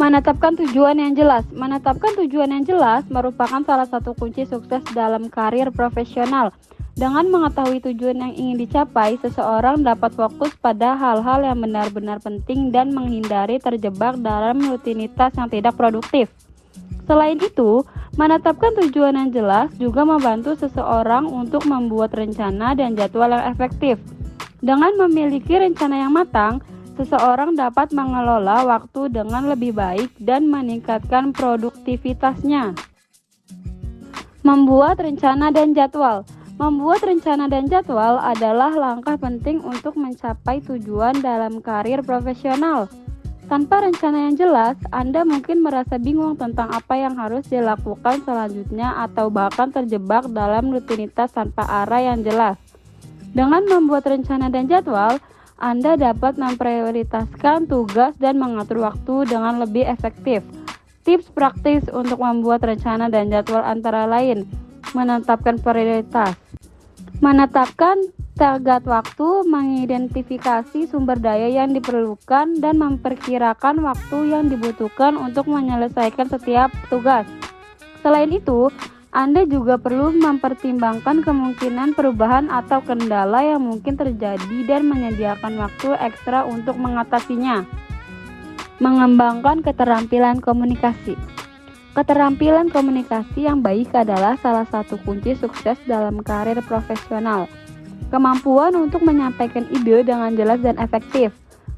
Menetapkan tujuan yang jelas. Menetapkan tujuan yang jelas merupakan salah satu kunci sukses dalam karir profesional. Dengan mengetahui tujuan yang ingin dicapai, seseorang dapat fokus pada hal-hal yang benar-benar penting dan menghindari terjebak dalam rutinitas yang tidak produktif. Selain itu, menetapkan tujuan yang jelas juga membantu seseorang untuk membuat rencana dan jadwal yang efektif. Dengan memiliki rencana yang matang, seseorang dapat mengelola waktu dengan lebih baik dan meningkatkan produktivitasnya. Membuat rencana dan jadwal. Membuat rencana dan jadwal adalah langkah penting untuk mencapai tujuan dalam karir profesional. Tanpa rencana yang jelas, Anda mungkin merasa bingung tentang apa yang harus dilakukan selanjutnya atau bahkan terjebak dalam rutinitas tanpa arah yang jelas. Dengan membuat rencana dan jadwal, Anda dapat memprioritaskan tugas dan mengatur waktu dengan lebih efektif. Tips praktis untuk membuat rencana dan jadwal antara lain: menetapkan prioritas, menetapkan tenggat waktu, mengidentifikasi sumber daya yang diperlukan, dan memperkirakan waktu yang dibutuhkan untuk menyelesaikan setiap tugas. Selain itu, Anda juga perlu mempertimbangkan kemungkinan perubahan atau kendala yang mungkin terjadi dan menyediakan waktu ekstra untuk mengatasinya. Mengembangkan keterampilan komunikasi. Keterampilan komunikasi yang baik adalah salah satu kunci sukses dalam karir profesional. Kemampuan untuk menyampaikan ide dengan jelas dan efektif,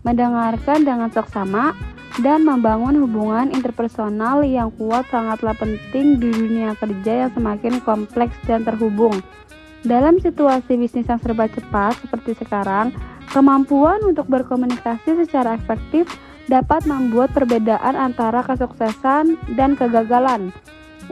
mendengarkan dengan seksama, dan membangun hubungan interpersonal yang kuat sangatlah penting di dunia kerja yang semakin kompleks dan terhubung. Dalam situasi bisnis yang serba cepat seperti sekarang, kemampuan untuk berkomunikasi secara efektif dapat membuat perbedaan antara kesuksesan dan kegagalan.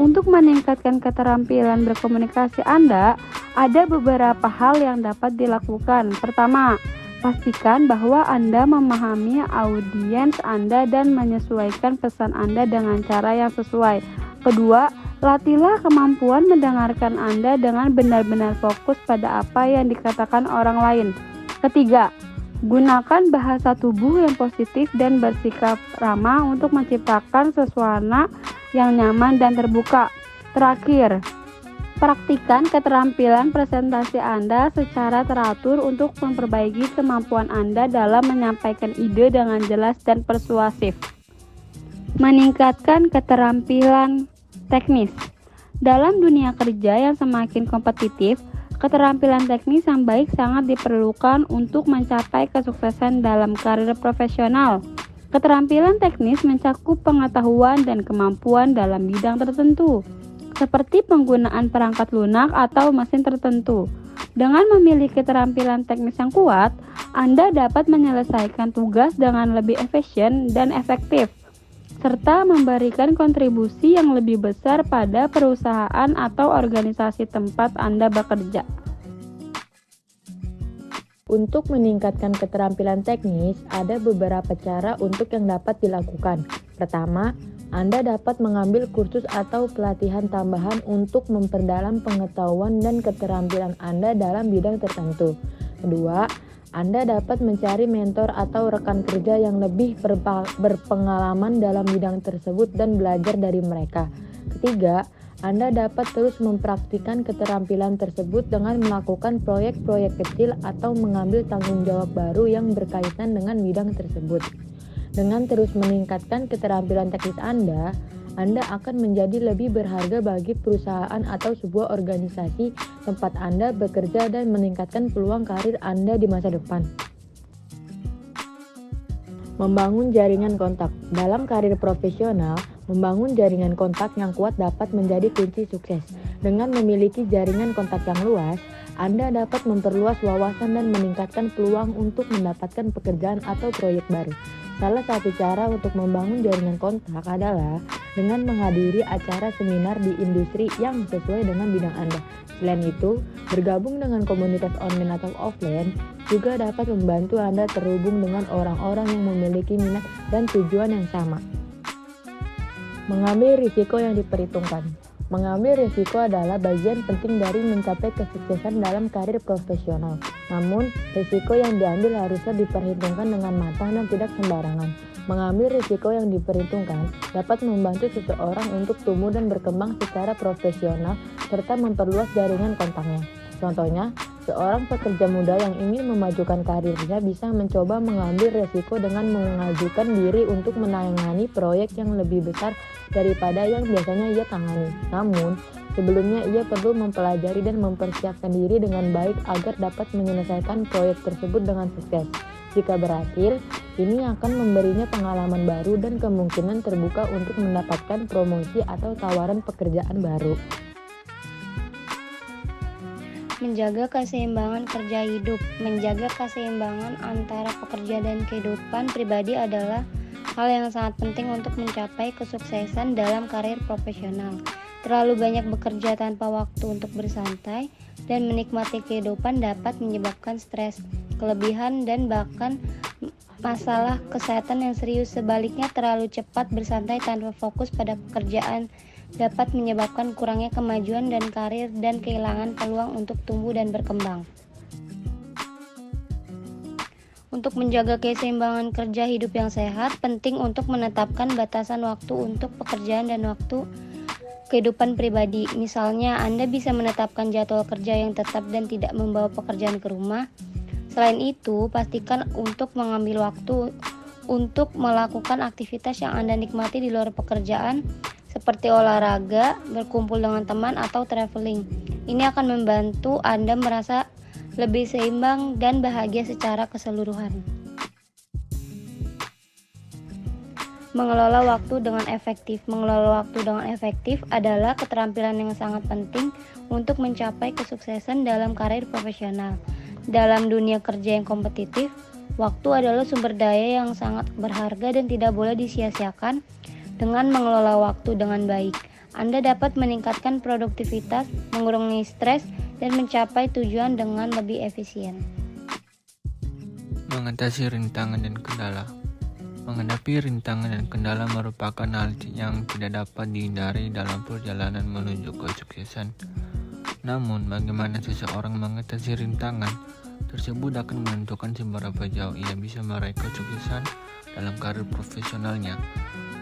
Untuk meningkatkan keterampilan berkomunikasi Anda, ada beberapa hal yang dapat dilakukan. Pertama, pastikan bahwa Anda memahami audiens Anda dan menyesuaikan pesan Anda dengan cara yang sesuai. Kedua, latihlah kemampuan mendengarkan Anda dengan benar-benar fokus pada apa yang dikatakan orang lain. Ketiga, gunakan bahasa tubuh yang positif dan bersikap ramah untuk menciptakan suasana yang nyaman dan terbuka. Terakhir, praktikkan keterampilan presentasi Anda secara teratur untuk memperbaiki kemampuan Anda dalam menyampaikan ide dengan jelas dan persuasif. Meningkatkan keterampilan teknis. Dalam dunia kerja yang semakin kompetitif, keterampilan teknis yang baik sangat diperlukan untuk mencapai kesuksesan dalam karir profesional. Keterampilan teknis mencakup pengetahuan dan kemampuan dalam bidang tertentu, seperti penggunaan perangkat lunak atau mesin tertentu. Dengan memiliki keterampilan teknis yang kuat, Anda dapat menyelesaikan tugas dengan lebih efisien dan efektif, serta memberikan kontribusi yang lebih besar pada perusahaan atau organisasi tempat Anda bekerja. Untuk meningkatkan keterampilan teknis, ada beberapa cara untuk yang dapat dilakukan. Pertama, Anda dapat mengambil kursus atau pelatihan tambahan untuk memperdalam pengetahuan dan keterampilan Anda dalam bidang tertentu. Kedua, Anda dapat mencari mentor atau rekan kerja yang lebih berpengalaman dalam bidang tersebut dan belajar dari mereka. Ketiga, Anda dapat terus mempraktikkan keterampilan tersebut dengan melakukan proyek-proyek kecil atau mengambil tanggung jawab baru yang berkaitan dengan bidang tersebut. Dengan terus meningkatkan keterampilan teknis Anda akan menjadi lebih berharga bagi perusahaan atau sebuah organisasi tempat Anda bekerja dan meningkatkan peluang karir Anda di masa depan. Membangun jaringan kontak. Dalam karir profesional, membangun jaringan kontak yang kuat dapat menjadi kunci sukses. Dengan memiliki jaringan kontak yang luas, Anda dapat memperluas wawasan dan meningkatkan peluang untuk mendapatkan pekerjaan atau proyek baru. Salah satu cara untuk membangun jaringan kontak adalah dengan menghadiri acara seminar di industri yang sesuai dengan bidang Anda. Selain itu, bergabung dengan komunitas online atau offline juga dapat membantu Anda terhubung dengan orang-orang yang memiliki minat dan tujuan yang sama. Mengambil risiko yang diperhitungkan. Mengambil risiko adalah bagian penting dari mencapai kesuksesan dalam karir profesional. Namun, risiko yang diambil harusnya diperhitungkan dengan matang dan tidak sembarangan. Mengambil risiko yang diperhitungkan dapat membantu seseorang untuk tumbuh dan berkembang secara profesional serta memperluas jaringan kontaknya. Contohnya, seorang pekerja muda yang ingin memajukan karirnya bisa mencoba mengambil risiko dengan mengajukan diri untuk menangani proyek yang lebih besar daripada yang biasanya ia tangani. Namun, sebelumnya ia perlu mempelajari dan mempersiapkan diri dengan baik agar dapat menyelesaikan proyek tersebut dengan sukses. Jika berhasil, ini akan memberinya pengalaman baru dan kemungkinan terbuka untuk mendapatkan promosi atau tawaran pekerjaan baru. Menjaga keseimbangan kerja hidup. Menjaga keseimbangan antara pekerja dan kehidupan pribadi adalah hal yang sangat penting untuk mencapai kesuksesan dalam karir profesional. Terlalu banyak bekerja tanpa waktu untuk bersantai dan menikmati kehidupan dapat menyebabkan stres, kelebihan, dan bahkan masalah kesehatan yang serius. Sebaliknya, terlalu cepat bersantai tanpa fokus pada pekerjaan dapat menyebabkan kurangnya kemajuan dan karir dan kehilangan peluang untuk tumbuh dan berkembang. Untuk menjaga keseimbangan kerja hidup yang sehat, penting untuk menetapkan batasan waktu untuk pekerjaan dan waktu kehidupan pribadi. Misalnya, Anda bisa menetapkan jadwal kerja yang tetap dan tidak membawa pekerjaan ke rumah. Selain itu, pastikan untuk mengambil waktu untuk melakukan aktivitas yang Anda nikmati di luar pekerjaan, seperti olahraga, berkumpul dengan teman, atau traveling. Ini akan membantu Anda merasa lebih seimbang dan bahagia secara keseluruhan. Mengelola waktu dengan efektif. Mengelola waktu dengan efektif adalah keterampilan yang sangat penting untuk mencapai kesuksesan dalam karir profesional. Dalam dunia kerja yang kompetitif, waktu adalah sumber daya yang sangat berharga dan tidak boleh disia-siakan. Dengan mengelola waktu dengan baik, Anda dapat meningkatkan produktivitas, mengurangi stres, dan mencapai tujuan dengan lebih efisien. Mengatasi rintangan dan kendala. Menghadapi rintangan dan kendala merupakan hal yang tidak dapat dihindari dalam perjalanan menuju kesuksesan. Namun, bagaimana seseorang mengatasi rintangan tersebut akan menentukan seberapa jauh ia bisa meraih kesuksesan dalam karir profesionalnya.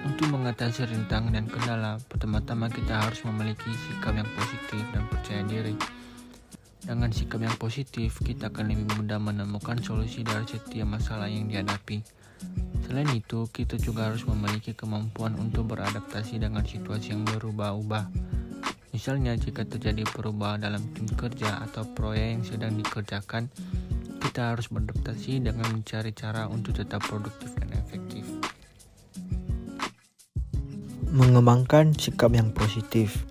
Untuk mengatasi rintangan dan kendala, pertama-tama kita harus memiliki sikap yang positif dan percaya diri. Dengan sikap yang positif, kita akan lebih mudah menemukan solusi dari setiap masalah yang dihadapi. Selain itu, kita juga harus memiliki kemampuan untuk beradaptasi dengan situasi yang berubah-ubah. Misalnya, jika terjadi perubahan dalam tim kerja atau proyek yang sedang dikerjakan, kita harus beradaptasi dengan mencari cara untuk tetap produktif dan efektif. Mengembangkan sikap yang positif.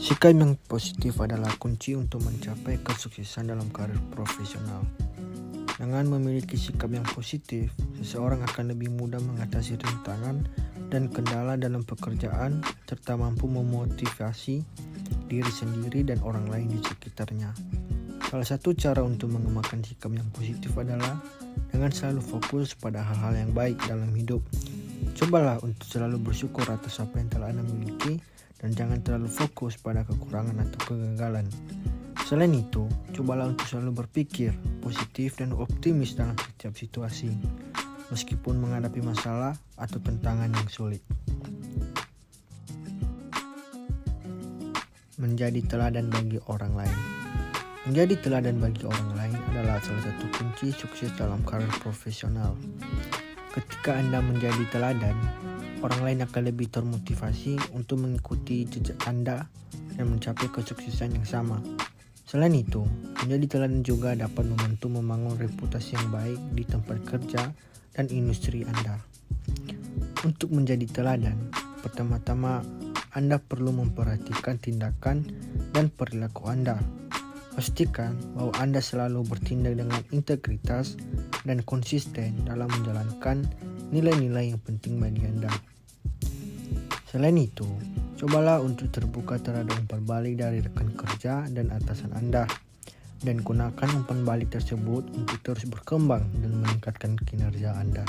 Sikap yang positif adalah kunci untuk mencapai kesuksesan dalam karir profesional. Dengan memiliki sikap yang positif, seseorang akan lebih mudah mengatasi rintangan dan kendala dalam pekerjaan serta mampu memotivasi diri sendiri dan orang lain di sekitarnya. Salah satu cara untuk mengembangkan sikap yang positif adalah dengan selalu fokus pada hal-hal yang baik dalam hidup. Cobalah untuk selalu bersyukur atas apa yang telah Anda miliki dan jangan terlalu fokus pada kekurangan atau kegagalan. Selain itu, cobalah untuk selalu berpikir positif dan optimis dalam setiap situasi, meskipun menghadapi masalah atau tantangan yang sulit. Menjadi teladan bagi orang lain. Menjadi teladan bagi orang lain adalah salah satu kunci sukses dalam karir profesional. Ketika Anda menjadi teladan, orang lain akan lebih termotivasi untuk mengikuti jejak Anda dan mencapai kesuksesan yang sama. Selain itu, menjadi teladan juga dapat membantu membangun reputasi yang baik di tempat kerja dan industri Anda. Untuk menjadi teladan, pertama-tama Anda perlu memperhatikan tindakan dan perilaku Anda. Pastikan bahwa Anda selalu bertindak dengan integritas dan konsisten dalam menjalankan nilai-nilai yang penting bagi Anda. Selain itu, cobalah untuk terbuka terhadap umpan balik dari rekan kerja dan atasan Anda, dan gunakan umpan balik tersebut untuk terus berkembang dan meningkatkan kinerja Anda.